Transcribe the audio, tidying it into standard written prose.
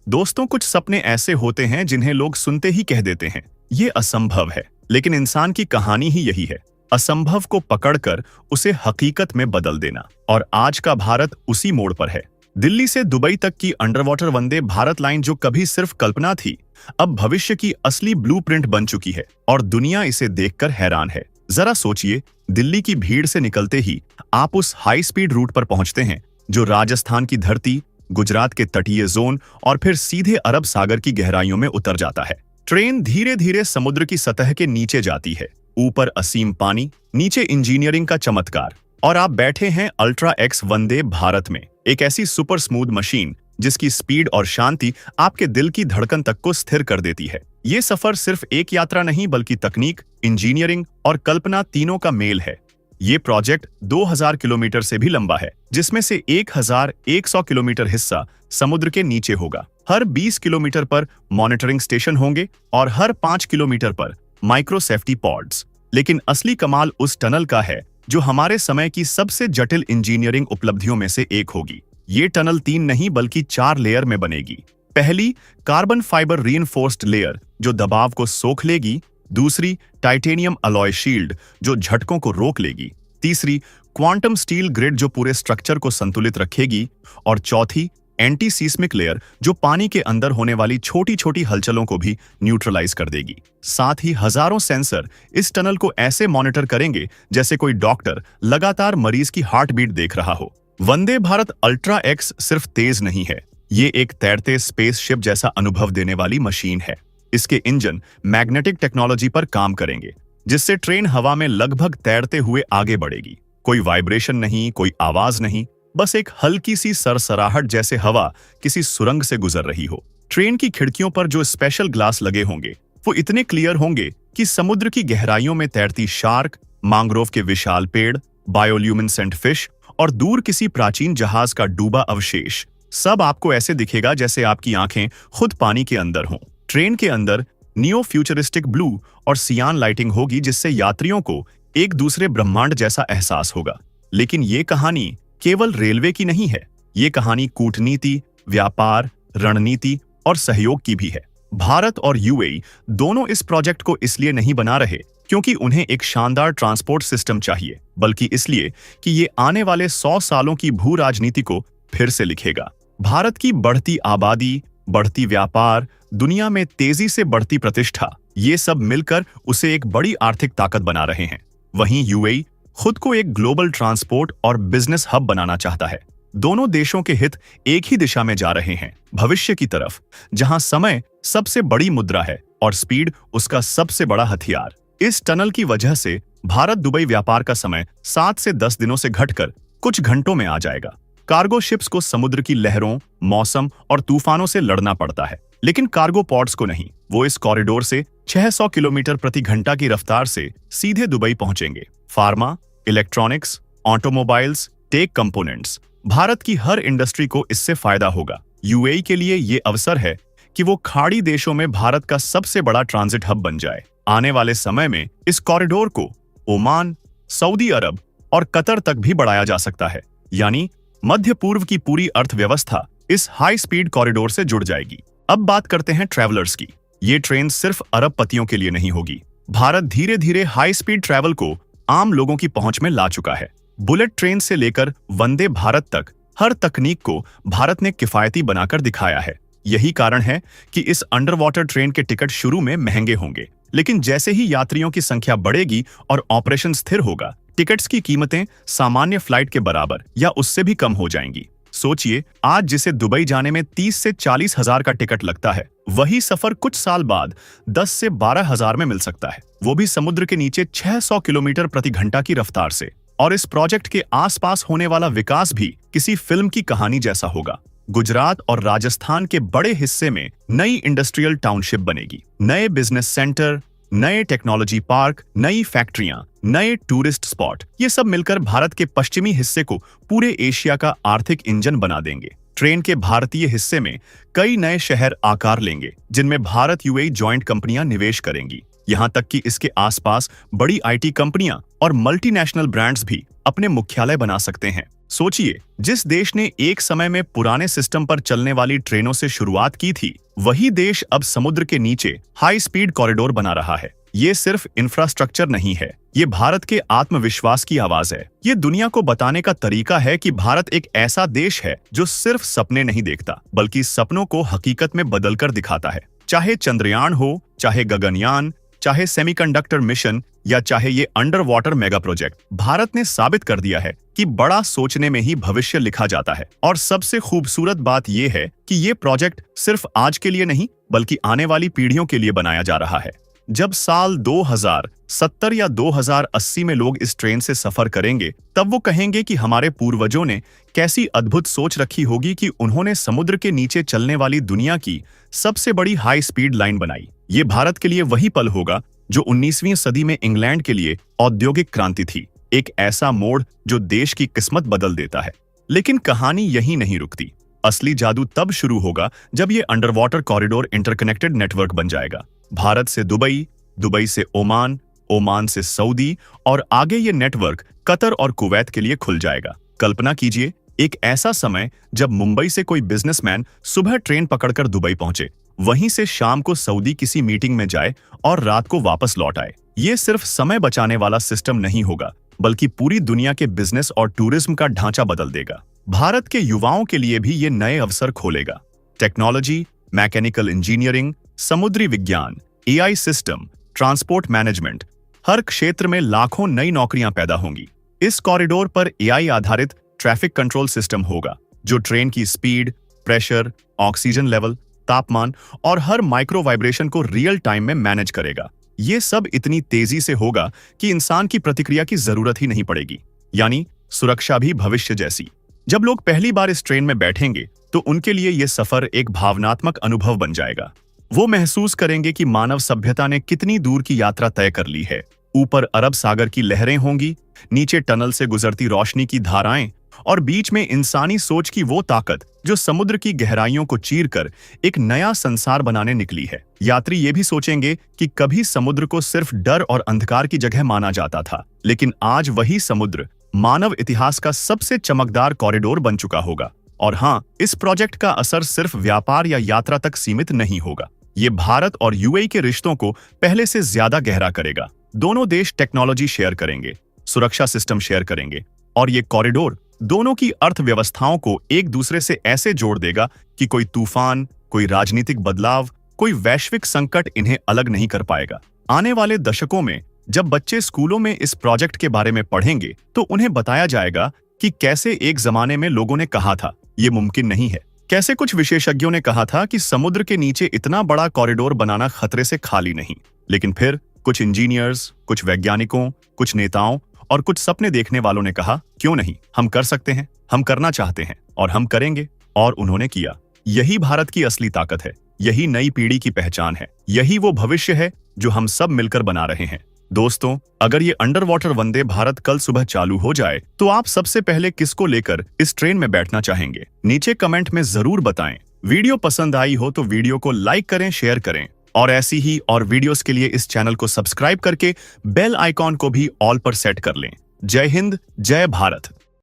दोस्तों, कुछ सपने ऐसे होते हैं जिन्हें लोग सुनते ही कह देते हैं ये असंभव है, लेकिन इंसान की कहानी ही यही है, असंभव को पकड़कर उसे हकीकत में बदल देना। और आज का भारत उसी मोड़ पर है। दिल्ली से दुबई तक की अंडरवाटर वंदे भारत लाइन, जो कभी सिर्फ कल्पना थी, अब भविष्य की असली ब्लूप्रिंट बन चुकी है और दुनिया इसे देखकर हैरान है। जरा सोचिए, दिल्ली की भीड़ से निकलते ही आप उस हाई स्पीड रूट पर पहुंचते हैं जो राजस्थान की धरती, गुजरात के तटीय जोन और फिर सीधे अरब सागर की गहराइयों में उतर जाता है। ट्रेन धीरे धीरे समुद्र की सतह के नीचे जाती है, ऊपर असीम पानी, नीचे इंजीनियरिंग का चमत्कार, और आप बैठे हैं अल्ट्रा एक्स वंदे भारत में, एक ऐसी सुपर स्मूथ मशीन जिसकी स्पीड और शांति आपके दिल की धड़कन तक को स्थिर कर देती है। ये सफर सिर्फ एक यात्रा नहीं, बल्कि तकनीक, इंजीनियरिंग और कल्पना तीनों का मेल है। ये प्रोजेक्ट 2000 किलोमीटर से भी लंबा है, जिसमें से 1100 किलोमीटर हिस्सा समुद्र के नीचे होगा। हर 20 किलोमीटर पर मॉनिटरिंग स्टेशन होंगे और हर 5 किलोमीटर पर माइक्रो सेफ्टी पॉड्स। लेकिन असली कमाल उस टनल का है जो हमारे समय की सबसे जटिल इंजीनियरिंग उपलब्धियों में से एक होगी। ये टनल 3 नहीं बल्कि 4 लेयर में बनेगी। पहली, कार्बन फाइबर रीइंफोर्स्ड लेयर जो दबाव को सोख लेगी। दूसरी, टाइटेनियम अलॉय शील्ड जो झटकों को रोक लेगी। तीसरी, क्वांटम स्टील ग्रिड जो पूरे स्ट्रक्चर को संतुलित रखेगी। और चौथी, एंटी सीस्मिक लेयर जो पानी के अंदर होने वाली छोटी छोटी हलचलों को भी न्यूट्रलाइज कर देगी। साथ ही हजारों सेंसर इस टनल को ऐसे मॉनिटर करेंगे जैसे कोई डॉक्टर लगातार मरीज की हार्ट बीट देख रहा हो। वंदे भारत अल्ट्रा एक्स सिर्फ तेज नहीं है, ये एक तैरते स्पेसशिप जैसा अनुभव देने वाली मशीन है। इसके इंजन मैग्नेटिक टेक्नोलॉजी पर काम करेंगे, जिससे ट्रेन हवा में लगभग तैरते हुए आगे बढ़ेगी। कोई वाइब्रेशन नहीं, कोई आवाज नहीं, बस एक हल्की सी सरसराहट जैसे हवा किसी सुरंग से गुजर रही हो। ट्रेन की खिड़कियों पर जो स्पेशल ग्लास लगे होंगे वो इतने क्लियर होंगे कि समुद्र की गहराइयों में तैरती शार्क, मैंग्रोव के विशाल पेड़, बायोल्यूमिनेसेंट फिश और दूर किसी प्राचीन जहाज का डूबा अवशेष, सब आपको ऐसे दिखेगा जैसे आपकी आंखें खुद पानी के अंदर हों। ट्रेन के अंदर नियो फ्यूचरिस्टिक ब्लू और सियान लाइटिंग होगी, जिससे यात्रियों को एक दूसरे ब्रह्मांड जैसा एहसास होगा। लेकिन ये कहानी केवल रेलवे की नहीं है, ये कहानी कूटनीति, व्यापार, रणनीति और सहयोग की भी है। भारत और यूएई दोनों इस प्रोजेक्ट को इसलिए नहीं बना रहे क्योंकि उन्हें एक शानदार ट्रांसपोर्ट सिस्टम चाहिए, बल्कि इसलिए कि ये आने वाले 100 सालों की भू राजनीति को फिर से लिखेगा। भारत की बढ़ती आबादी, बढ़ती व्यापार, दुनिया में तेजी से बढ़ती प्रतिष्ठा, ये सब मिलकर उसे एक बड़ी आर्थिक ताकत बना रहे हैं। वहीं यूएई खुद को एक ग्लोबल ट्रांसपोर्ट और बिजनेस हब बनाना चाहता है। दोनों देशों के हित एक ही दिशा में जा रहे हैं, भविष्य की तरफ, जहां समय सबसे बड़ी मुद्रा है और स्पीड उसका सबसे बड़ा हथियार। इस टनल की वजह से भारत दुबई व्यापार का समय 7 से 10 दिनों से घटकर कुछ घंटों में आ जाएगा। कार्गो शिप्स को समुद्र की लहरों, मौसम और तूफानों से लड़ना पड़ता है, लेकिन कार्गो पॉड्स को नहीं। वो इस कॉरिडोर से 600 किलोमीटर प्रति घंटा की रफ्तार से सीधे दुबई पहुंचेंगे। Pharma, electronics, automobiles, tech components, Bharat की हर इंडस्ट्री को इससे फायदा होगा। यूएई के लिए ये अवसर है कि वो खाड़ी देशों में भारत का सबसे बड़ा ट्रांजिट हब बन जाए। आने वाले समय में इस कॉरिडोर को ओमान, सऊदी अरब और कतर तक भी बढ़ाया जा सकता है, यानी मध्य पूर्व की पूरी अर्थव्यवस्था इस हाई स्पीड कॉरिडोर से जुड़ जाएगी। अब बात करते हैं ट्रैवलर्स की। ये ट्रेन सिर्फ अरबपतियों के लिए नहीं होगी। भारत धीरे धीरे हाई स्पीड ट्रैवल को आम लोगों की पहुंच में ला चुका है। बुलेट ट्रेन से लेकर वंदे भारत तक हर तकनीक को भारत ने किफायती बनाकर दिखाया है। यही कारण है कि इस अंडर वाटर ट्रेन के टिकट शुरू में महंगे होंगे, लेकिन जैसे ही यात्रियों की संख्या बढ़ेगी और ऑपरेशन स्थिर होगा, टिकट्स की कीमतें सामान्य फ्लाइट के बराबर या उससे भी कम हो जाएंगी। सोचिए, आज जिसे दुबई जाने में 30 से 40 हजार का टिकट लगता है, वही सफर कुछ साल बाद 10 से 12 हजार में मिल सकता है, वो भी समुद्र के नीचे 600 किलोमीटर प्रति घंटा की रफ्तार से। और इस प्रोजेक्ट के आसपास होने वाला विकास भी किसी फिल्म की कहानी जैसा होगा। गुजरात और राजस्थान के बड़े हिस्से में नई इंडस्ट्रियल टाउनशिप बनेगी, नए बिजनेस सेंटर, नए टेक्नोलॉजी पार्क, नई फैक्ट्रियां, नए टूरिस्ट स्पॉट, ये सब मिलकर भारत के पश्चिमी हिस्से को पूरे एशिया का आर्थिक इंजन बना देंगे। ट्रेन के भारतीय हिस्से में कई नए शहर आकार लेंगे, जिनमें भारत यूएई जॉइंट कंपनियां निवेश करेंगी। यहां तक कि इसके आसपास बड़ी आईटी कंपनियां और मल्टीनेशनल ब्रांड्स भी अपने मुख्यालय बना सकते हैं। सोचिए, जिस देश ने एक समय में पुराने सिस्टम पर चलने वाली ट्रेनों से शुरुआत की थी, वही देश अब समुद्र के नीचे हाई स्पीड कॉरिडोर बना रहा है। ये सिर्फ इंफ्रास्ट्रक्चर नहीं है, ये भारत के आत्मविश्वास की आवाज है। ये दुनिया को बताने का तरीका है कि भारत एक ऐसा देश है जो सिर्फ सपने नहीं देखता, बल्कि सपनों को हकीकत में बदलकर दिखाता है। चाहे चंद्रयान हो, चाहे गगनयान, चाहे सेमीकंडक्टर मिशन या चाहे ये under water mega project, Bharat ने साबित कर दिया है कि बड़ा सोचने में ही भविष्य लिखा जाता है। और सबसे खूबसूरत बात यह है कि ये प्रोजेक्ट सिर्फ आज के लिए नहीं, बल्कि आने वाली पीढ़ियों के लिए बनाया जा रहा है। जब साल 2070 या 2080 में लोग इस ट्रेन से सफर करेंगे, तब वो कहेंगे कि हमारे पूर्वजों ने कैसी अद्भुत सोच रखी होगी कि उन्होंने समुद्र के नीचे चलने वाली दुनिया की सबसे बड़ी हाई स्पीड लाइन बनाई। ये भारत के लिए वही पल होगा जो 19वीं सदी में इंग्लैंड के लिए औद्योगिक क्रांति थी, एक ऐसा मोड़ जो देश की किस्मत बदल देता है। लेकिन कहानी यहीं नहीं रुकती। असली जादू तब शुरू होगा जब ये under water corridor interconnected network बन जाएगा। भारत से दुबई, दुबई से ओमान, ओमान से सऊदी और आगे ये नेटवर्क कतर और कुवैत के लिए खुल जाएगा। कल्पना कीजिए, एक ऐसा समय जब मुंबई से कोई बिजनेसमैन सुबह ट्रेन पकड़कर दुबई पहुंचे, वहीं से शाम को सऊदी किसी मीटिंग में जाए और रात को वापस लौट आए। ये सिर्फ समय बचाने वाला सिस्टम नहीं होगा, बल्कि पूरी दुनिया के बिजनेस और टूरिज्म का ढांचा बदल देगा। भारत के युवाओं के लिए भी ये नए अवसर खोलेगा। टेक्नोलॉजी, मैकेनिकल इंजीनियरिंग, समुद्री विज्ञान, एआई सिस्टम, ट्रांसपोर्ट मैनेजमेंट, हर क्षेत्र में लाखों नई नौकरियां पैदा होंगी। इस कॉरिडोर पर एआई आधारित ट्रैफिक कंट्रोल सिस्टम होगा, जो ट्रेन की स्पीड, प्रेशर, ऑक्सीजन लेवल, तापमान और हर माइक्रो वाइब्रेशन को रियल टाइम में मैनेज करेगा। ये सब इतनी तेजी से होगा कि इंसान की प्रतिक्रिया की जरूरत ही नहीं पड़ेगी, यानी सुरक्षा भी भविष्य जैसी। जब लोग पहली बार इस ट्रेन में बैठेंगे, तो उनके लिए यह सफर एक भावनात्मक अनुभव बन जाएगा। वो महसूस करेंगे कि मानव सभ्यता ने कितनी दूर की यात्रा तय कर ली है। ऊपर अरब सागर की लहरें होंगी, नीचे टनल से गुजरती रोशनी की धाराएं और बीच में इंसानी सोच की वो ताकत जो समुद्र की गहराइयों को चीरकर एक नया संसार बनाने निकली है। यात्री ये भी सोचेंगे कि कभी समुद्र को सिर्फ डर और अंधकार की जगह माना जाता था, लेकिन आज वही समुद्र मानव इतिहास का सबसे चमकदार कॉरिडोर बन चुका होगा। और हाँ, इस प्रोजेक्ट का असर सिर्फ व्यापार या यात्रा तक सीमित नहीं होगा। ये भारत और यूएई के रिश्तों को पहले से ज्यादा गहरा करेगा। दोनों देश टेक्नोलॉजी शेयर करेंगे, सुरक्षा सिस्टम शेयर करेंगे और ये कॉरिडोर दोनों की अर्थव्यवस्थाओं को एक दूसरे से ऐसे जोड़ देगा कि कोई तूफान, कोई राजनीतिक बदलाव, कोई वैश्विक संकट इन्हें अलग नहीं कर पाएगा। आने वाले दशकों में जब बच्चे स्कूलों में इस प्रोजेक्ट के बारे में पढ़ेंगे, तो उन्हें बताया जाएगा कि कैसे एक जमाने में लोगों ने कहा था ये मुमकिन नहीं है, कैसे कुछ विशेषज्ञों ने कहा था कि समुद्र के नीचे इतना बड़ा कॉरिडोर बनाना खतरे से खाली नहीं, लेकिन फिर कुछ इंजीनियर्स, कुछ वैज्ञानिकों, कुछ नेताओं और कुछ सपने देखने वालों ने कहा, क्यों नहीं, हम कर सकते हैं, हम करना चाहते हैं और हम करेंगे। और उन्होंने किया। यही भारत की असली ताकत है, यही नई पीढ़ी की पहचान है, यही वो भविष्य है जो हम सब मिलकर बना रहे हैं। दोस्तों, अगर ये अंडर वाटर वंदे भारत कल सुबह चालू हो जाए, तो आप सबसे पहले किसको लेकर इस ट्रेन में बैठना चाहेंगे? नीचे कमेंट में जरूर बताएं। वीडियो पसंद आई हो तो वीडियो को लाइक करें, शेयर करें और ऐसी ही और वीडियोस के लिए इस चैनल को सब्सक्राइब करके बेल आइकॉन को भी ऑल पर सेट कर लें। जय हिंद, जय भारत।